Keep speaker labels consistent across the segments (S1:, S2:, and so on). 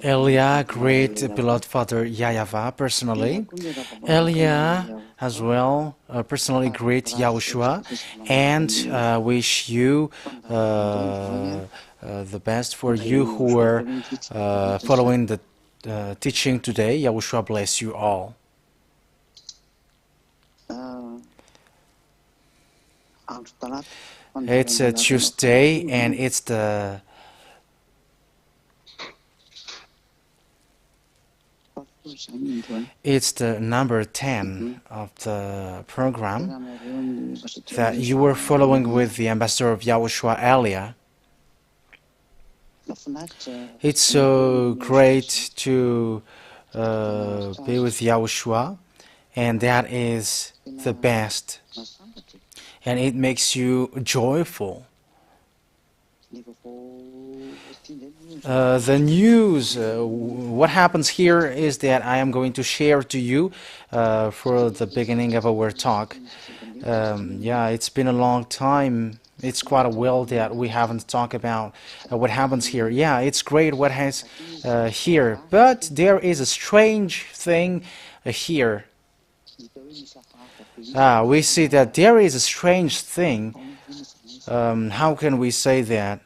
S1: Elia great beloved father Yahyawah personally. Elia as well personally greet Yahushua and wish you the best for you who are following the teaching today. Yahushua bless you all. It's a Tuesday and it's the number 10 of the program that you were following with the ambassador of YAHOSHUAH, Elia. It's so great to be with YAHOSHUAH, and that is the best, and it makes you joyful. The news, what happens here is that I am going to share to you for the beginning of our talk. Yeah, it's been a long time. It's quite a while that we haven't talked about what happens here. Yeah, it's great what has here, but there is a strange thing here. We see that there is a strange thing. How can we say that?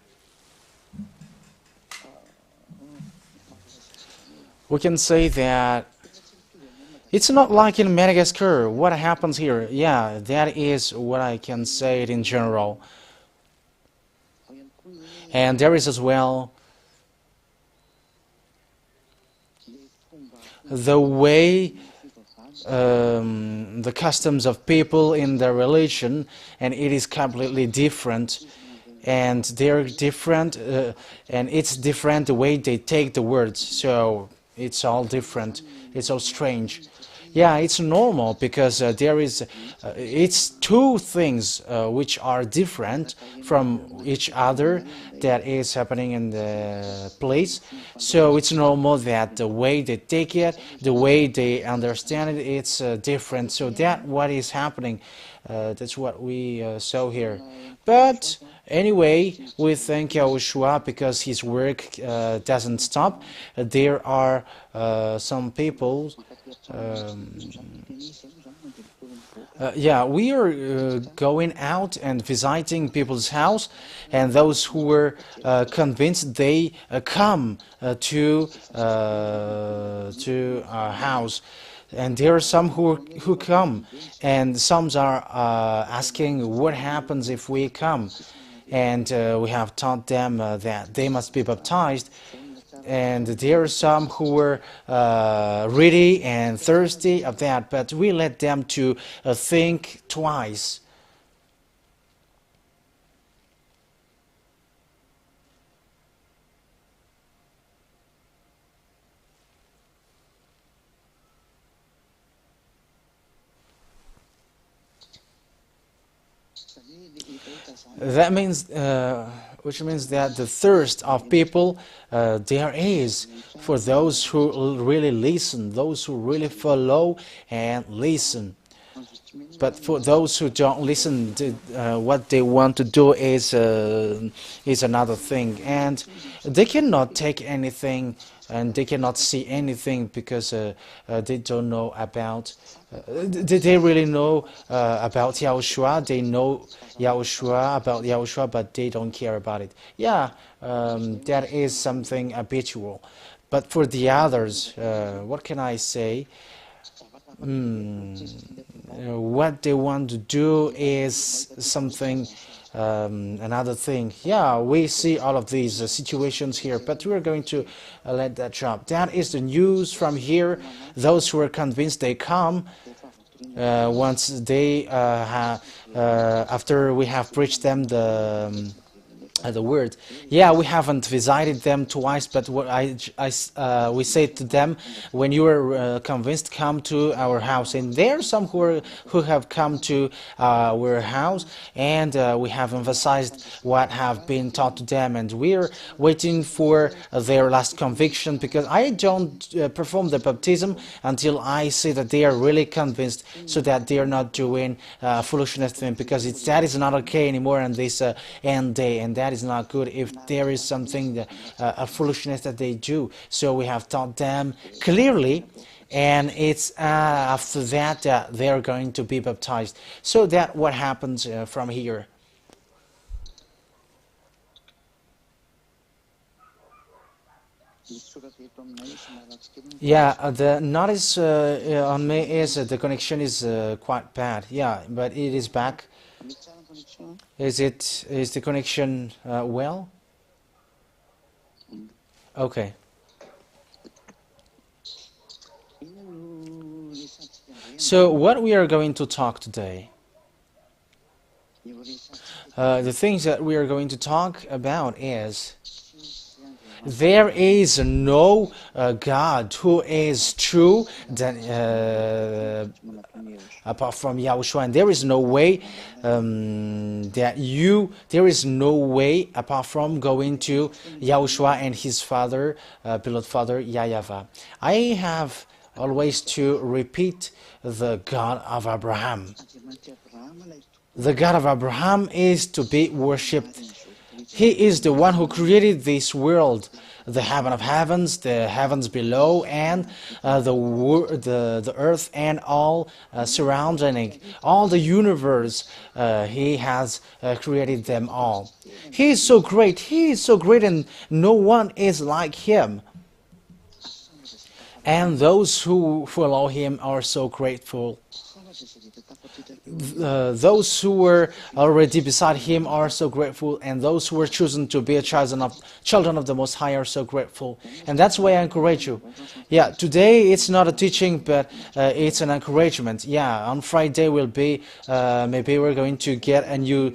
S1: We can say that it's not like in Madagascar. What happens here? Yeah, that is what I can say it in general. And there is as well the way the customs of people in their religion, and it is completely different. And they're different, and it's different the way they take the words. So it's all different. It's all strange. Yeah, it's normal because there is, it's two things which are different from each other that is happening in the place. So it's normal that the way they take it, the way they understand it, it's different. So that's what is happening. That's what we saw here. But anyway, we thank YAHOSHUAH because his work doesn't stop. There are some people. Yeah, we are going out and visiting people's house, and those who were convinced, they come to our house. And there are some who come, and some are asking what happens if we come. And we have taught them that they must be baptized. And there are some who were ready and thirsty of that, but we let them to think twice. That means, which means that the thirst of people there is for those who really listen, those who really follow and listen. But for those who don't listen, what they want to do is another thing, and they cannot take anything, and they cannot see anything because they don't know about. They really know about YAHOSHUAH. They know YAHOSHUAH about YAHOSHUAH, but they don't care about it. Yeah, that is something habitual. But for the others, what can I say? What they want to do is something, another thing. Yeah, we see all of these situations here, but we're going to let that drop. That is the news from here. Those who are convinced, they come. Once they after we have preached them the the word. Yeah, we haven't visited them twice, but what we say to them, when you are convinced, come to our house. And there are some who have come to our house, and we have emphasized what have been taught to them, and we're waiting for their last conviction, because I don't perform the baptism until I see that they are really convinced, so that they are not doing foolishness to them, because that is not okay anymore in this end day, and that is not good if there is something that, a foolishness that they do. So we have taught them clearly, and it's after that they are going to be baptized. So that what happens from here. Yeah, the notice on me is the connection is quite bad. Yeah, but it is back. Is the connection well? Okay. So what we are going to talk today, the things that we are going to talk about is, there is no God who is true apart from Yahushua, and there is no way there is no way apart from going to Yahushua and his father, beloved father Yahweh. I have always to repeat the God of Abraham. The God of Abraham is to be worshipped. He is the one who created this world, the heaven of heavens, the heavens below, and the earth and all surrounding, all the universe. He has created them all. He is so great. He is so great, and no one is like him. And those who follow him are so grateful. Those who were already beside him are so grateful, and those who were chosen to be children of the Most High are so grateful. And that's why I encourage you. Yeah, today it's not a teaching, but it's an encouragement. Yeah, on Friday will be maybe we're going to get a new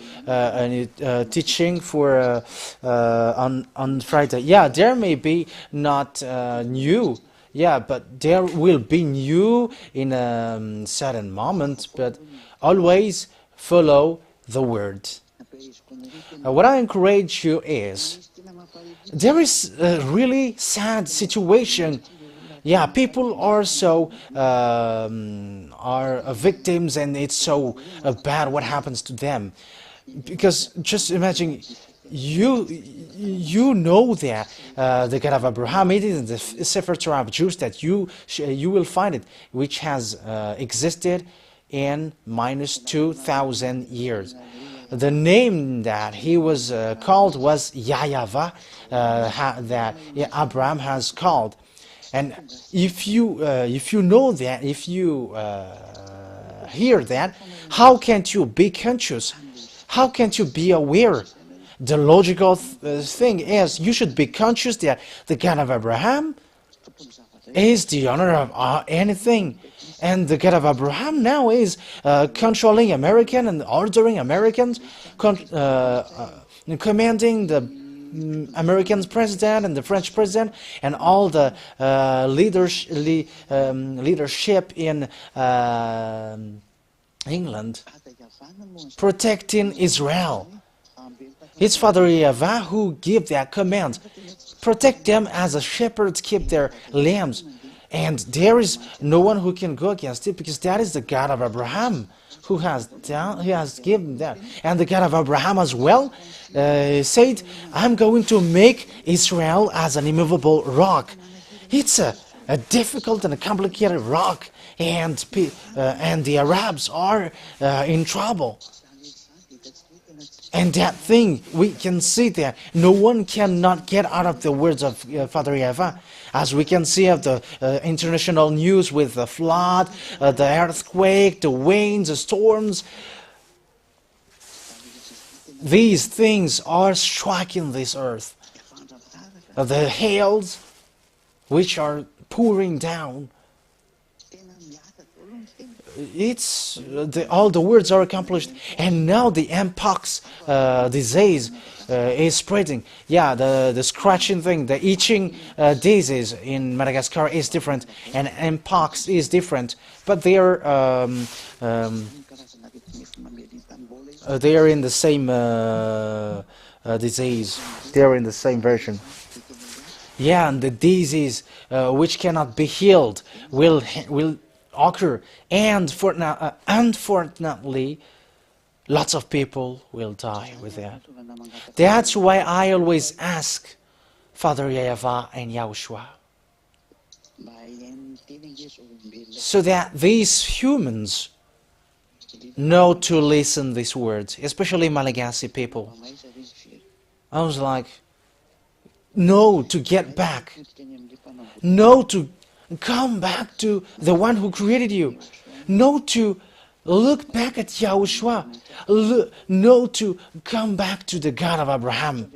S1: teaching for on Friday. Yeah, there may be not new. Yeah, but there will be new in a certain moment, but always follow the word. What I encourage you is, there is a really sad situation. Yeah, people are so are victims, and it's so bad what happens to them. Because just imagine, you know that the God of Abraham, it is in the Sefer Torah of Jews that you will find it, which has existed in minus 2,000 years. The name that he was called was Yahweh, that Abraham has called. And if you know that, if you hear that, how can't you be conscious? How can't you be aware? The logical thing is, you should be conscious that the God of Abraham is the owner of anything. And the God of Abraham now is controlling American and ordering Americans, commanding the American president and the French president and all the leadership in England, protecting Israel. His father Yahweh who give that command, protect them as the shepherds keep their lambs. And there is no one who can go against it, because that is the God of Abraham who has given that. And the God of Abraham as well said, I'm going to make Israel as an immovable rock. It's a difficult and a complicated rock, and the Arabs are in trouble. And that thing, we can see that no one cannot get out of the words of Father Yahweh. As we can see of the international news with the flood, the earthquake, the winds, the storms. These things are striking this earth. The hails which are pouring down. all the words are accomplished, and now the mpox disease is spreading. Yeah, the scratching thing, the itching disease in Madagascar is different, and mpox is different, but they are in the same disease. They are in the same version. Yeah, and the disease which cannot be healed will occur, and unfortunately, lots of people will die with that. That's why I always ask Father Yahweh and YAHOSHUAH, so that these humans know to listen these words, especially Malagasy people. I was like, no, to get back. No, to come back to the one who created you. No, to look back at YAHOSHUAH. No, to come back to the God of Abraham.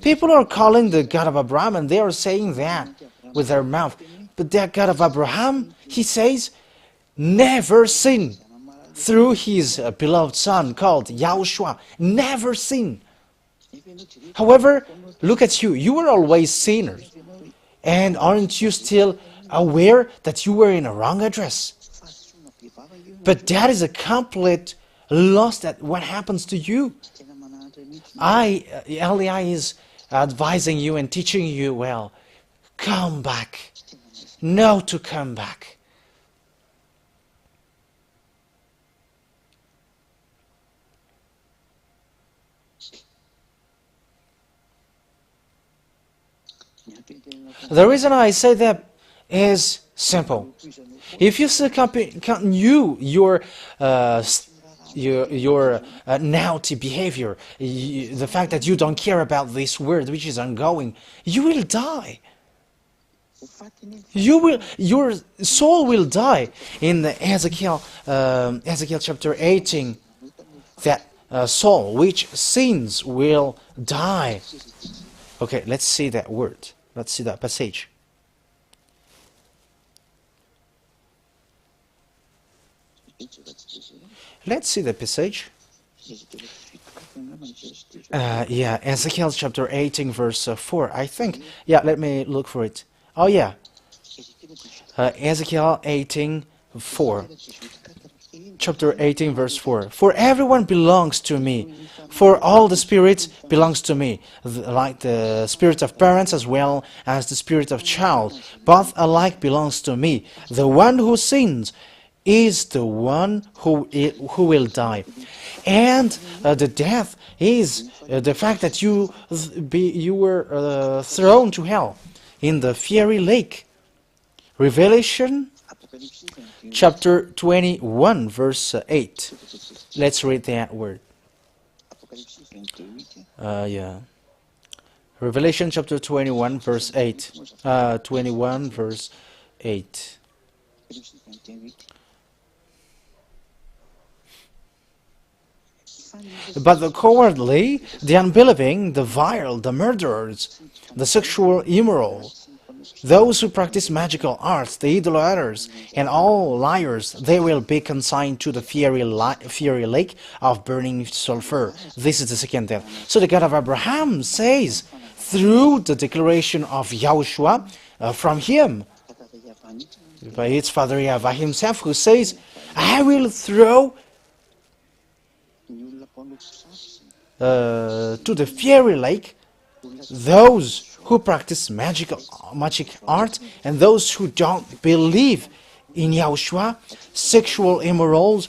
S1: People are calling the God of Abraham, and they are saying that with their mouth. But that God of Abraham, he says, never sin. Through his beloved son called YAHOSHUAH. Never sin. However, look at you. You were always sinners. And aren't you still aware that you were in a wrong address? But that is a complete loss. That what happens to you. Eli is advising you and teaching you, well, come back. No, to come back. The reason I say that is simple. If you continue your naughty behavior, the fact that you don't care about this word which is ongoing, you will die. Your soul will die. In the Ezekiel chapter 18, that soul which sins will die. Okay, let's see that word. Let's see that passage. Let's see the passage. Yeah, Ezekiel chapter 18, verse 4, I think. Yeah, let me look for it. Oh, yeah. Ezekiel 18, 4. Chapter 18, verse 4. For everyone belongs to me. For all the spirits belongs to me, like the spirit of parents as well as the spirit of child. Both alike belongs to me. The one who sins is the one who will die. And the death is the fact that you were thrown to hell in the fiery lake. Revelation chapter 21, verse 8. Let's read that word. Yeah. Revelation chapter 21, verse 8. 21, verse 8. But the cowardly, the unbelieving, the vile, the murderers, the sexual immoral, those who practice magical arts, the idolaters, and all liars, they will be consigned to the fiery lake of burning sulfur. This is the second death. So the God of Abraham says, through the declaration of YAHOSHUAH, from him, by its Father Yahweh himself, who says, I will throw to the fiery lake those who practice magic art and those who don't believe in YAHOSHUAH, sexual immorals,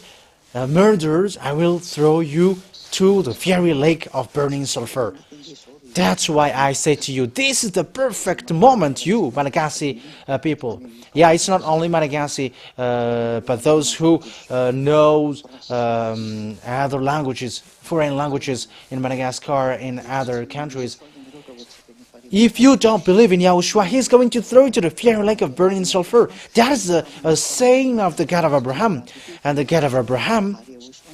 S1: murderers. I will throw you to the fiery lake of burning sulfur. That's why I say to you, this is the perfect moment, you Malagasy people. Yeah, it's not only Malagasy, but those who know other languages, foreign languages in Madagascar, in other countries. If you don't believe in YAHOSHUAH, he's going to throw you to the fiery lake of burning sulfur. That is a saying of the God of Abraham. And the God of Abraham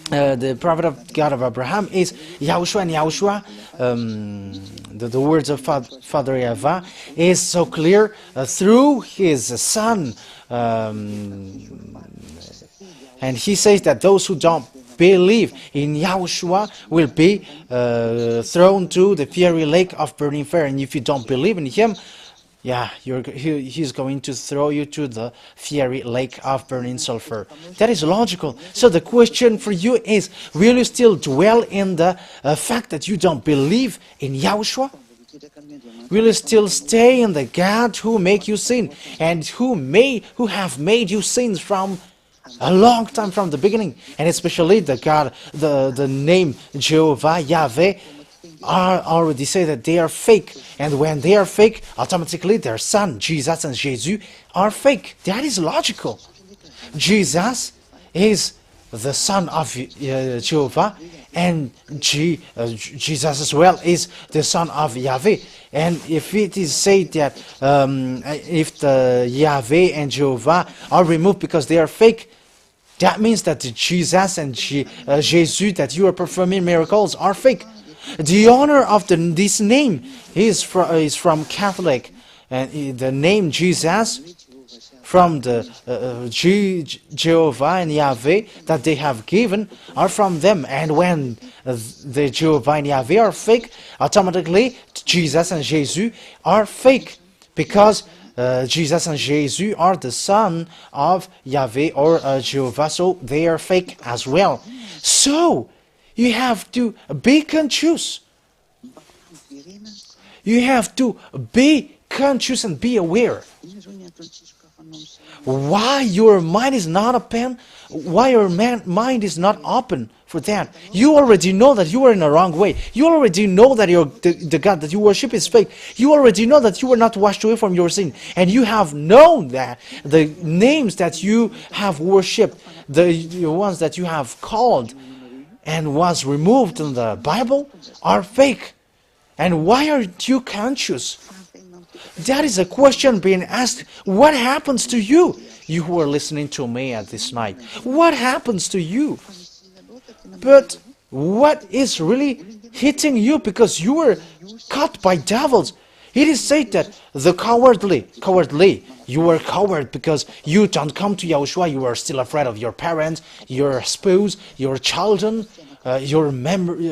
S1: the prophet of God of Abraham is Yahushua, and Yahushua, the words of Father Yahweh is so clear through his son, and he says that those who don't believe in Yahushua will be thrown to the fiery lake of burning fire, and if you don't believe in him, yeah, he's going to throw you to the fiery lake of burning sulfur. That is logical. So the question for you is, will you still dwell in the fact that you don't believe in Yahushua? Will you still stay in the God who make you sin, and who have made you sins from a long time, from the beginning, and especially the God, the name Jehovah, Yahweh, already say that they are fake, and when they are fake, automatically their son, Jesus and Jesus, are fake. That is logical. Jesus is the son of Jehovah, and Jesus as well is the son of Yahweh. And if it is said that if the Yahweh and Jehovah are removed because they are fake, that means that the Jesus and Jesus that you are performing miracles are fake. The honor of this name is from Catholic, and the name Jesus from the Jehovah and Yahweh that they have given are from them. And when the Jehovah and Yahweh are fake, automatically Jesus and Jesus are fake, because Jesus and Jesus are the son of Yahweh or Jehovah, so they are fake as well. So you have to be conscious. You have to be conscious and be aware. Why your mind is not open? Why your mind is not open for that? You already know that you are in the wrong way. You already know that the God that you worship is fake. You already know that you are not washed away from your sin. And you have known that the names that you have worshipped, the ones that you have called and was removed in the Bible, are fake. And why aren't you conscious? That is a question being asked. What happens to you? You who are listening to me at this night. What happens to you? But what is really hitting you? Because you were caught by devils. It is said that the cowardly, you are coward because you don't come to Yahushua. You are still afraid of your parents, your spouse, your children, your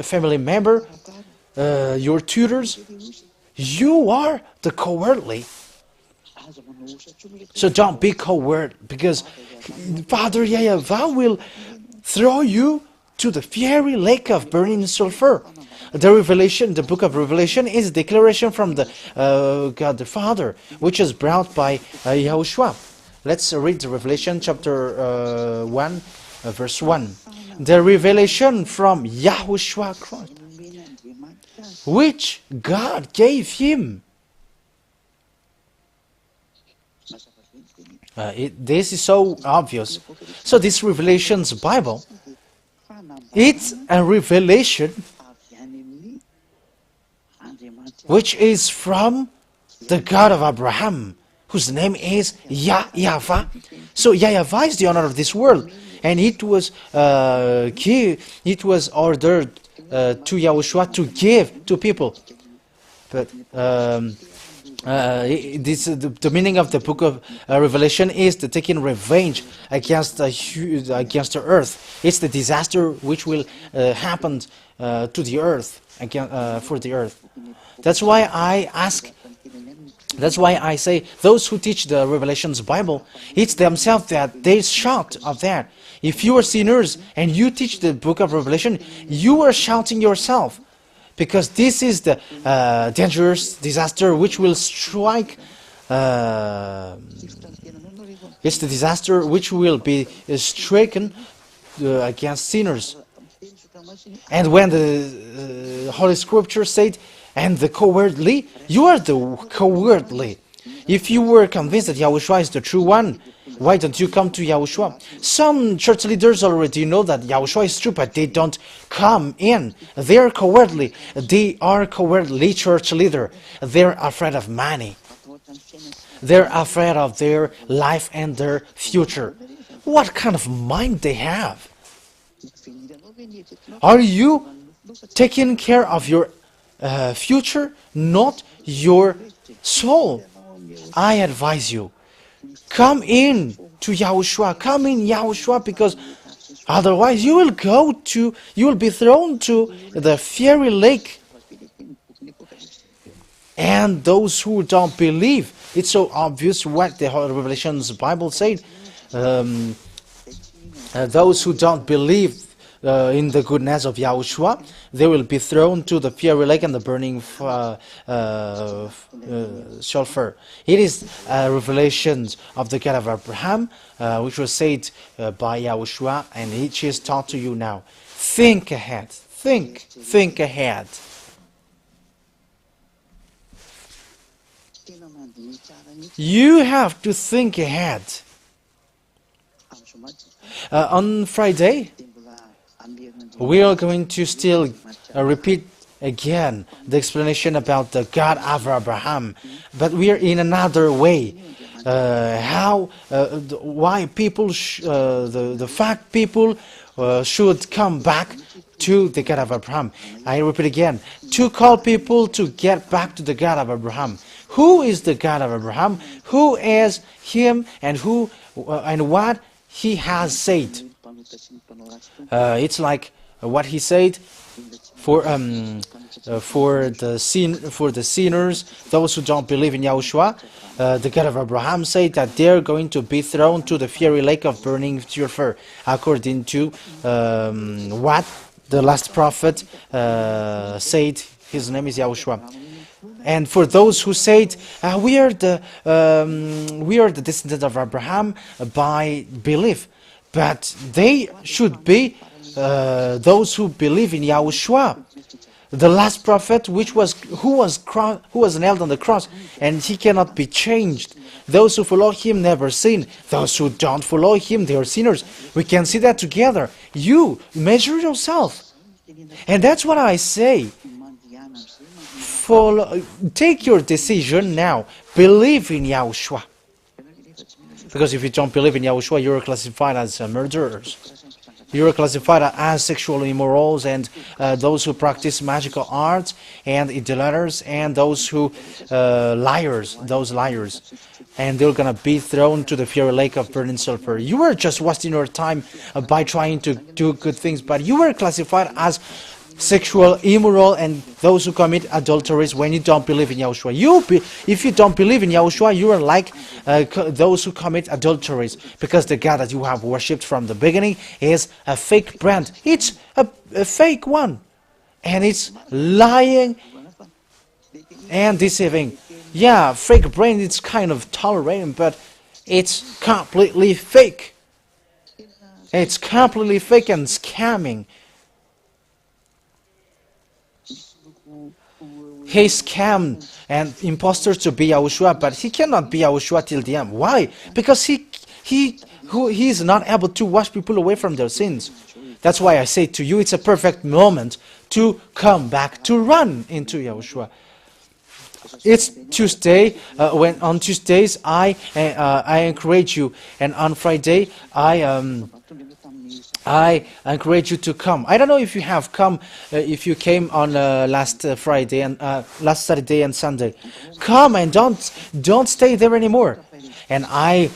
S1: family member, your tutors. You are the cowardly. So don't be coward, because Father Yahweh will throw you to the fiery lake of burning sulfur. The Revelation, the book of Revelation, is a declaration from the God the Father, which is brought by Yahushua. Let's read the Revelation chapter 1, verse 1. The revelation from Yahushua Christ, which God gave him. This is so obvious. So this Revelation's Bible, it's a revelation which is from the God of Abraham, whose name is Yahweh. So Yahweh is the honor of this world, and it was ordered to Yahushua to give to people. But the meaning of the book of Revelation is the taking revenge against the earth. It's the disaster which will happen to the earth, for the earth. That's why I ask. That's why I say those who teach the Revelation's Bible, it's themselves that they shout of that. If you are sinners and you teach the book of Revelation, you are shouting yourself, because this is the dangerous disaster which will strike. It's the disaster which will be stricken against sinners. And when the Holy Scripture said, and the cowardly, you are the cowardly. If you were convinced that Yahushua is the true one, why don't you come to Yahushua? Some church leaders already know that Yahushua is true, but they don't come in. They are cowardly. They are cowardly church leader. They're afraid of money. They're afraid of their life and their future. What kind of mind they have? Are you taking care of your future, not your soul? I advise you, come in to Yahushua, come in Yahushua, because otherwise you will be thrown to the fiery lake. And those who don't believe, it's so obvious what the Revelations Bible said. Those who don't believe in the goodness of Yahushua, they will be thrown to the fiery lake and the burning sulfur. It is revelations of the God of Abraham, which was said by Yahushua, and it is taught to you now. Think ahead. Think ahead. You have to think ahead. On Friday, we are going to still repeat again the explanation about the God of Abraham, but we are in another way. Why people, the fact people should come back to the God of Abraham. I repeat again, to call people to get back to the God of Abraham. Who is the God of Abraham? Who is Him, and who and what He has said? It's like what He said for the sinners, those who don't believe in Yahushua. The God of Abraham said that they're going to be thrown to the fiery lake of burning sulfur, according to what the last prophet said. His name is Yahushua. And for those who said we are the descendants of Abraham by belief, but they should be those who believe in Yahushua, the last prophet, who was nailed on the cross, and he cannot be changed. Those who follow him never sin. Those who don't follow him, they are sinners. We can see that together. You measure yourself, and that's what I say. Take your decision now. Believe in Yahushua. Because if you don't believe in Yahushua, you are classified as murderers. You are classified as sexual immorals, and those who practice magical arts, and idolaters, and those who liars. And they're gonna be thrown to the fiery lake of burning sulfur. You are just wasting your time by trying to do good things, but you are classified as sexual immoral and those who commit adulteries when you don't believe in Yahushua. If you don't believe in Yahushua, you are like those who commit adulteries, because the God that you have worshipped from the beginning is a fake brand. It's a fake one, and it's lying and deceiving. Yeah, fake brand, it's kind of tolerating, but it's completely fake. It's completely fake and scamming. He scammed and imposters to be Yahushua, but he cannot be Yahushua till the end. Why? Because he is not able to wash people away from their sins. That's why I say to you, it's a perfect moment to come back, to run into Yahushua. It's Tuesday. On Tuesdays I encourage you, and on Friday I encourage you to come. I don't know if you have come, if you came on last Friday and last Saturday and Sunday. Come and don't stay there anymore. And I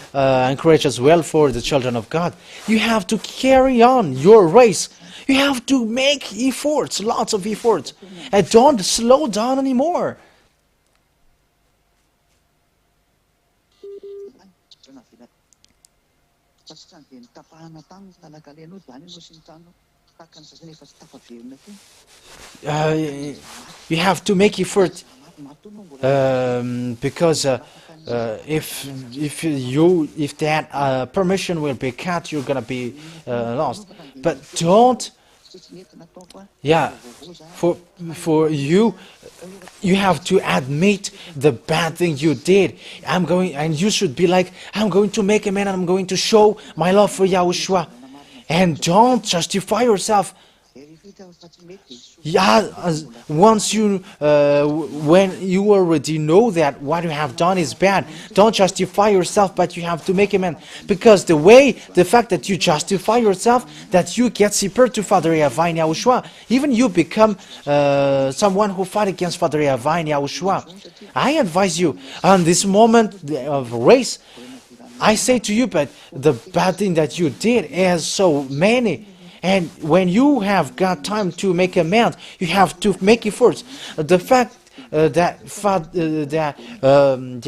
S1: encourage as well for the children of God. You have to carry on your race. You have to make efforts, lots of efforts, and don't slow down anymore. You have to make effort, because if that permission will be cut, you're gonna be lost. But don't. Yeah, for you have to admit the bad thing you did. And you should be like, I'm going to make amends, and I'm going to show my love for Yahushua. And don't justify yourself. Yeah, once you, when you already know that what you have done is bad, don't justify yourself, but you have to make amends. Because the fact that you justify yourself, that you get support to Father YAHOSHUAH in YAHOSHUAH, even you become someone who fight against Father YAHOSHUAH in YAHOSHUAH. I advise you, on this moment of race, I say to you, but the bad thing that you did is so many. And when you have got time to make amends, you have to make efforts. The fact that the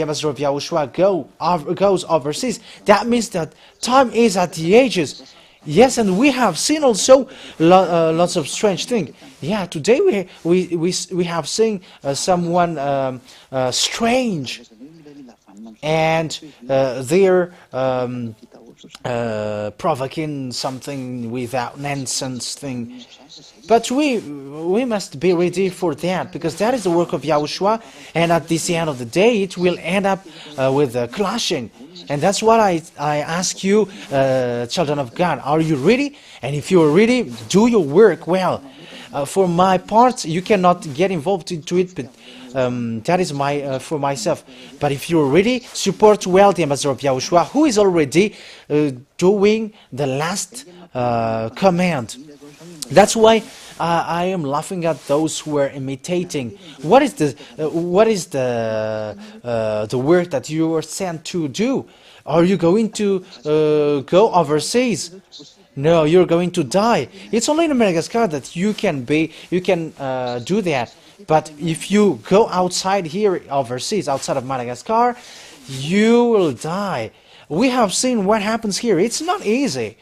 S1: ambassador of YAHOSHUAH goes overseas, that means that time is at the ages. Yes, and we have seen also lots of strange things. Yeah, today we have seen someone strange, and they're provoking something without nonsense thing. But we must be ready for that, because that is the work of YAHOSHUAH, and at the end of the day it will end up with clashing. And that's what I ask you, children of God, are you ready? And if you are ready, do your work well. For my part, you cannot get involved into it, but that is for myself. But if you're ready, support well the ambassador of YAHOSHUAH, who is already doing the last command. That's why I am laughing at those who are imitating. What is the work that you are sent to do? Are you going to go overseas? No, you're going to die. It's only in Madagascar that you can do that. But if you go outside here, overseas, outside of Madagascar, you will die. We have seen what happens here. It's not easy.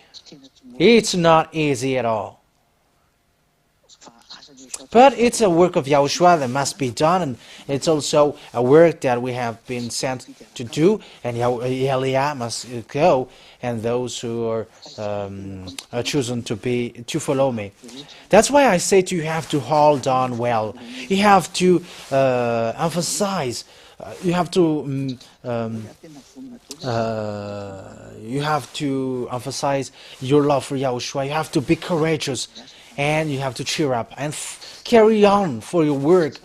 S1: It's not easy at all. But it's a work of YAHOSHUAH that must be done, and it's also a work that we have been sent to do, and YAHOSHUAH must go, and those who are chosen to follow me. That's why I say to you, have to hold on well. You have to emphasize. You have to emphasize your love for YAHOSHUAH. You have to be courageous, and you have to cheer up and carry on for your work.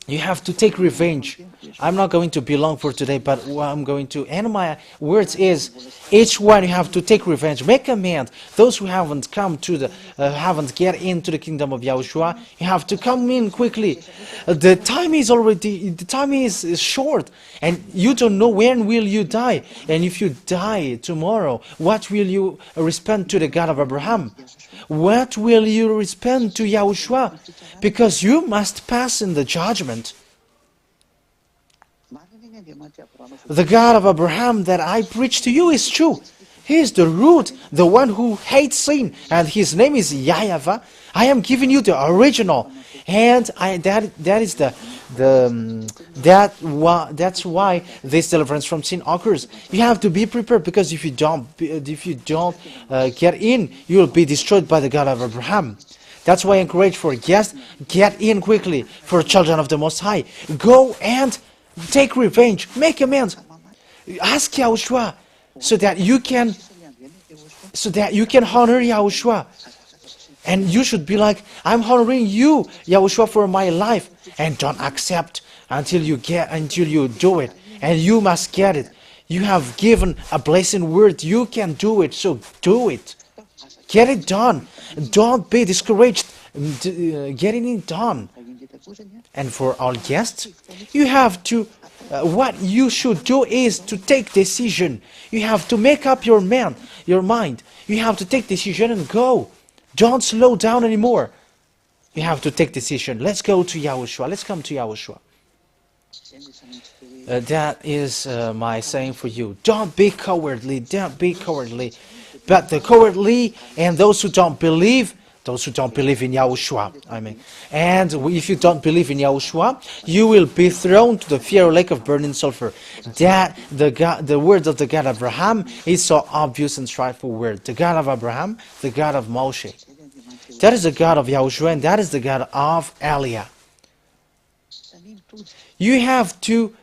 S1: You have to take revenge. I'm not going to be long for today, but what I'm going to end my words is, each one you have to take revenge, make amends. Those who haven't come to haven't get into the kingdom of YAHOSHUAH, you have to come in quickly. The time is short, and you don't know when will you die. And if you die tomorrow, what will you respond to the God of Abraham? What will you respond to YAHOSHUAH? Because you must pass in the judgment. The God of Abraham that I preach to you is true. He is the root, the one who hates sin, and his name is Yahweh. I am giving you the original, and that's why this deliverance from sin occurs. You have to be prepared, because if you don't get in, you will be destroyed by the God of Abraham. That's why I encourage for guests, get in quickly. For children of the Most High, go and take revenge, make amends. Ask YAHOSHUAH so that you can honor YAHOSHUAH. And you should be like, I'm honoring you, YAHOSHUAH, for my life. And don't accept until you do it. And you must get it. You have given a blessing word. You can do it, so do it. Get it done. Don't be discouraged getting it done. And for all guests, you have to, what you should do is to take decision. You have to make up your mind. You have to take decision and go. Don't slow down anymore. You have to take decision. Let's go to YAHOSHUAH. Let's come to YAHOSHUAH. That is my saying for you. Don't be cowardly. Don't be cowardly. But the cowardly and those who don't believe in YAHOSHUAH, and if you don't believe in YAHOSHUAH, you will be thrown to the fiery lake of burning sulfur. That the word of the God of Abraham is so obvious and straightforward word. The God of Abraham, the God of Moshe. That is the God of YAHOSHUAH, and that is the God of Eliah. You have to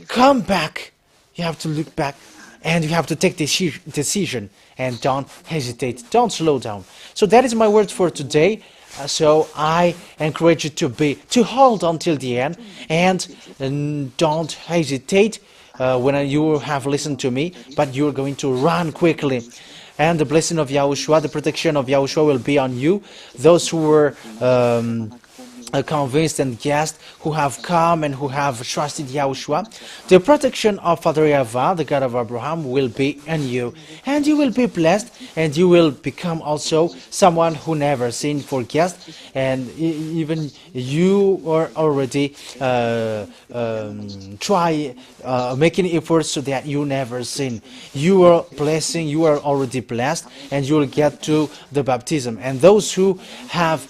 S1: come back. You have to look back. and you have to take decision, and don't hesitate, don't slow down. So that is my word for today. So I encourage you to hold until the end, and don't hesitate when you have listened to me, but you're going to run quickly. And the blessing of Yahushua, the protection of Yahushua will be on you. Those who were convinced and guests who have come and who have trusted Yahushua, the protection of Father YAHWH, the God of Abraham, will be on you, and you will be blessed, and you will become also someone who never sinned for guests, and even you are already making efforts so that you never sin. You are blessing, you are already blessed, and you will get to the baptism. And those who have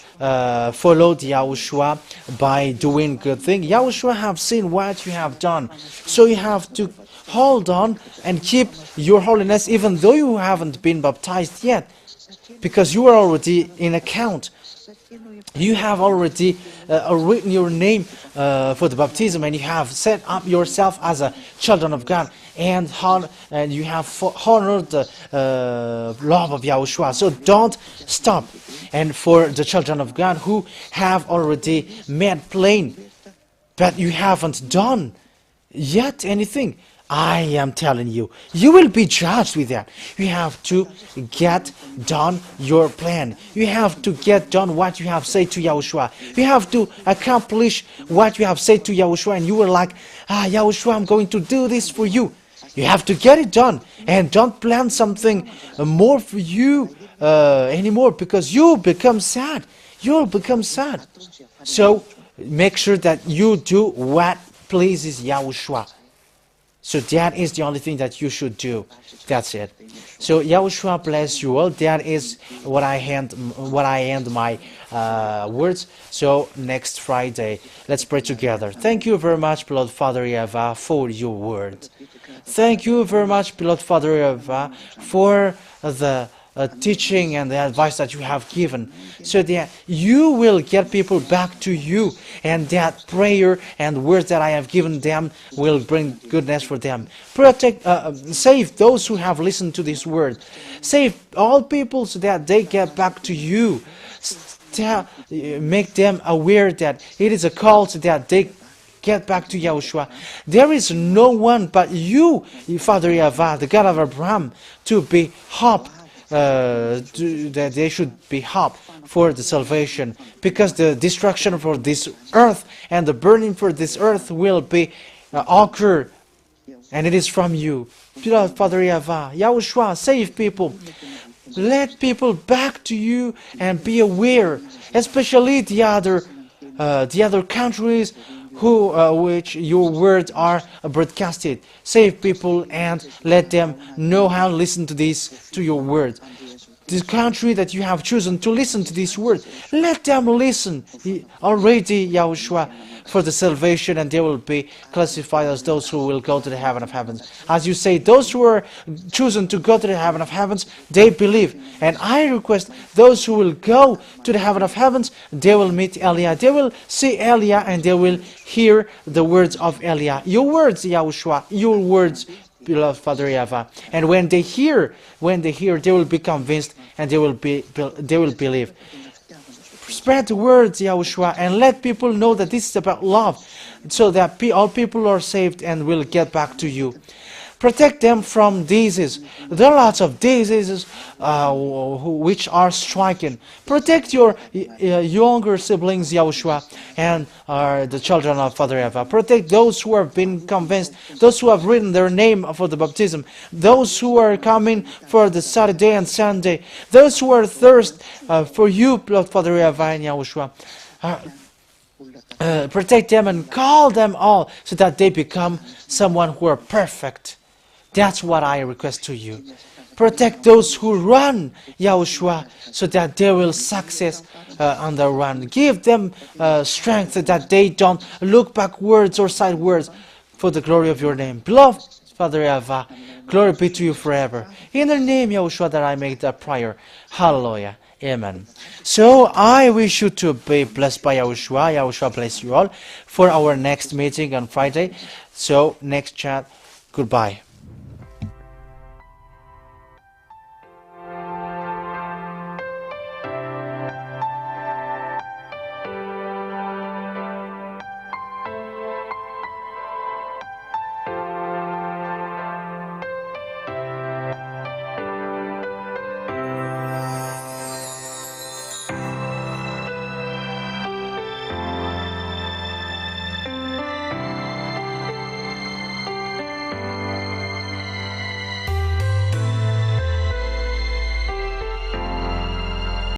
S1: followed Yahushua by doing good things, Yahushua have seen what you have done. So you have to hold on and keep your holiness even though you haven't been baptized yet, because you are already in account. You have already written your name for the baptism, and you have set up yourself as a children of God, and you have honored the love of Yahushua. So don't stop. And for the children of God who have already made plain, but you haven't done yet anything, I am telling you, you will be judged with that. You have to get done your plan. You have to get done what you have said to Yahushua. You have to accomplish what you have said to Yahushua, and you were like, Yahushua, I'm going to do this for you. You have to get it done, and don't plan something more for you anymore, because you'll become sad. You'll become sad. So make sure that you do what pleases Yahushua. So that is the only thing that you should do. That's it. So Yahushua bless you all. That is what I end my words. So next Friday, let's pray together. Thank you very much, beloved Father YAHWH, for your word. Thank you very much, beloved Father YAHWH, for the teaching and the advice that you have given, so that you will get people back to you, and that prayer and words that I have given them will bring goodness for them. Save those who have listened to this word. Save all people so that they get back to you. Make them aware that it is a call so that they get back to Yahushua. There is no one but you, Father YAHWH, the God of Abraham, to be hope. That they should be hope for the salvation, because the destruction for this earth and the burning for this earth will be occur, and it is from you, beloved Father YAHWH. Yahushua, save people. Let people back to you and be aware, especially the other countries which your words are broadcasted. Save people and let them know how to listen to your word. The country that you have chosen to listen to this word, let them listen already, Yahushua, for the salvation, and they will be classified as those who will go to the heaven of heavens. As you say, those who are chosen to go to the heaven of heavens, they believe. And I request those who will go to the heaven of heavens, they will meet Eliah. They will see Eliah, and they will hear the words of Eliah. Your words, Yahushua, your words, beloved Father YAHWH. And when they hear, they will be convinced, and they will believe. Spread the words, Yahushua, and let people know that this is about love, so that all people are saved and will get back to you. Protect them from diseases. There are lots of diseases which are striking. Protect your younger siblings, Yahushua, and the children of Father YAHWH. Protect those who have been convinced, those who have written their name for the baptism, those who are coming for the Saturday and Sunday, those who are thirst for you, Lord Father YAHWH and Yahushua. Protect them and call them all so that they become someone who are perfect. That's what I request to you. Protect those who run, Yahushua, so that they will success on the run. Give them strength so that they don't look backwards or sidewards, for the glory of your name. Beloved Father YAHWH, glory be to you forever. In the name, Yahushua, that I make that prayer. Hallelujah. Amen. So I wish you to be blessed by Yahushua. Yahushua bless you all for our next meeting on Friday. So next chat. Goodbye.